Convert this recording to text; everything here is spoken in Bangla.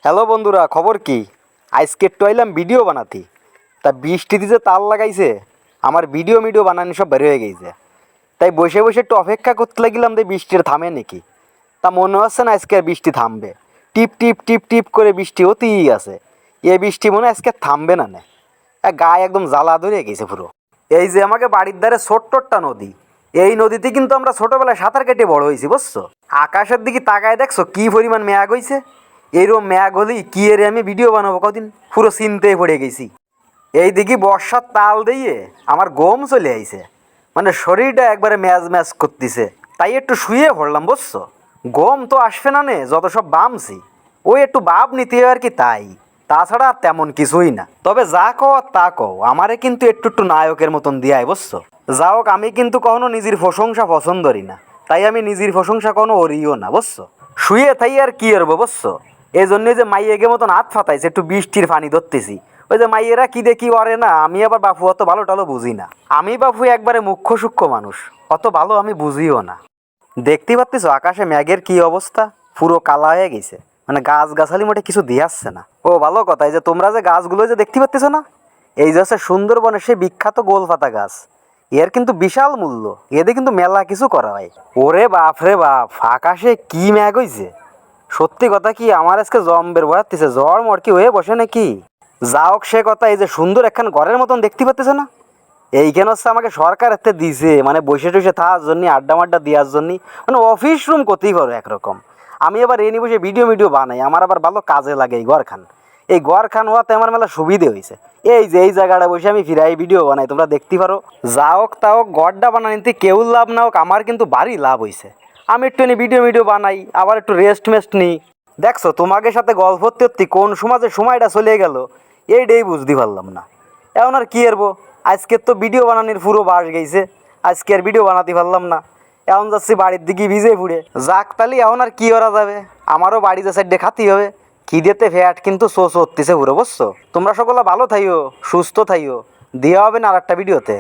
হ্যালো বন্ধুরা, খবর কি? আজকে একটু আইলাম ভিডিও বানাতে। তা বৃষ্টিতে যে তাল লাগাইছে, আমার ভিডিও বানানো সব বের হয়ে গেছে। তাই বসে বসে একটু অপেক্ষা করতে লাগলাম যে বৃষ্টির থামে নাকি। তা মনে হচ্ছে না আজকে আর বৃষ্টি থামবে। টিপ টিপ টিপ টিপ করে বৃষ্টি হতেই আছে। এই বৃষ্টি মনে হয় আজকে থামবে না। গায়ে একদম জ্বালা ধরে গেছে পুরো। এই যে আমাকে বাড়ির ধারে ছোট্ট একটা নদী, এই নদীতে কিন্তু আমরা ছোটবেলায় সাঁতার কেটে বড় হয়েছি, বুঝছো? আকাশের দিকে তাকায় দেখছো কি পরিমাণ মেঘ হয়েছে। এইরকম মেঘ হলেই কি এর আমি ভিডিও বানাবো কদিন, পুরো চিন্তায় পড়ে গেছি। এই দিকে বর্ষার তাল দিয়ে আমার গম চলে আইছে, মানে শরীরটা একবারে ম্যাজ ম্যাজ করতেছে। তাই একটু শুয়ে পড়লাম, বুঝছো? গম তো আসবে না নে, যত সব বামছি ওই একটু বাপ নিতে আর কি, তাই তাছাড়া আর তেমন কিছুই না। তবে যা কও আর তা কও, আমারে কিন্তু একটু একটু নায়কের মতন দিয়াই, বুঝছো? যা হোক, আমি কিন্তু কখনো নিজের প্রশংসা পছন্দই না, তাই আমি নিজের প্রশংসা কোনো ওরিও না, বুঝছো? শুয়ে থাই আর কি করবো, বুঝছো? এই জন্যে যে মাইয়েকে মতন হাত ফাতাইছে, একটু বৃষ্টির পানি ধরতেছি। ওই যে মাইয়েরা কি দেখি ওরে না, আমি আবার বাপু অত ভালো টালো বুঝি না। আমি বাপু একবারে মুখ্য সূক্ষ্ম মানুষ, অত ভালো আমি বুঝিও না। দেখতে পাচ্ছিস আকাশে মেঘের কি অবস্থা, পুরো কালা হয়ে গেছে, মানে গাছ গাছালি মোটে কিছু দিয়ে আসছে না। ও ভালো কথা, এই যে তোমরা যে গাছগুলো যে দেখতে পাচ্ছ না, এই যে হচ্ছে সুন্দরবনের সেই বিখ্যাত গোলপাতা গাছ। এর কিন্তু বিশাল মূল্য, এতে কিন্তু মেলা কিছু করা হয়। ওরে বাপ রে বাপ, আকাশে কি মেঘ হইছে! সত্যি কথা কি, আমার আজকে জম্বের ভয় হচ্ছে, জ্বর মরকি হয়ে বসে নাকি। যা হোক সে কথা, এই যে সুন্দর একখান ঘরের মতন দেখতে পাচ্ছ না, এইখানে হচ্ছে আমাকে সরকার এতে দিছে, মানে বসে টসে থাকার জন্য, আড্ডা মাড্ডা দেওয়ার জন্য, মানে অফিস রুম করতেই পারো একরকম। আমি আবার এনে বসে ভিডিও বানাই, আমার আবার ভালো কাজে লাগে এই ঘরখান। এই ঘরখান হওয়াতে আমার মেলা সুবিধে হয়েছে। এই যে এই জায়গাটা বসে আমি ফিরাই ভিডিও বানাই, তোমরা দেখতে পারো। যা হোক তা হোক, ঘরটা বানানিতে কেউ লাভ না হোক, আমার কিন্তু ভারী লাভ হয়েছে। আমি একটু এনে ভিডিও বানাই, আবার একটু রেস্ট মেস্ট নিই। দেখছো, তোমাকে সাথে গল্প করতে করতে কোন সমাজে সময়টা চলে গেল এইটাই বুঝতে পারলাম না। এখন আর কি করবো, আজকের তো ভিডিও বানানোর পুরো বাস গেছে, আজকে আর ভিডিও বানাতে পারলাম না। এখন যাচ্ছি বাড়ির দিকে ভিজে ফুড়ে। যাক তালি, এখন আর কি করা যাবে, আমারও বাড়িতে সাইডে খাতি হবে। খিদেতে ফ্যাট কিন্তু শোষ হতেছে পুরো, বুঝছো? তোমরা সকলে ভালো থাইও, সুস্থ থাইও। দেওয়া হবে না আর একটা ভিডিওতে।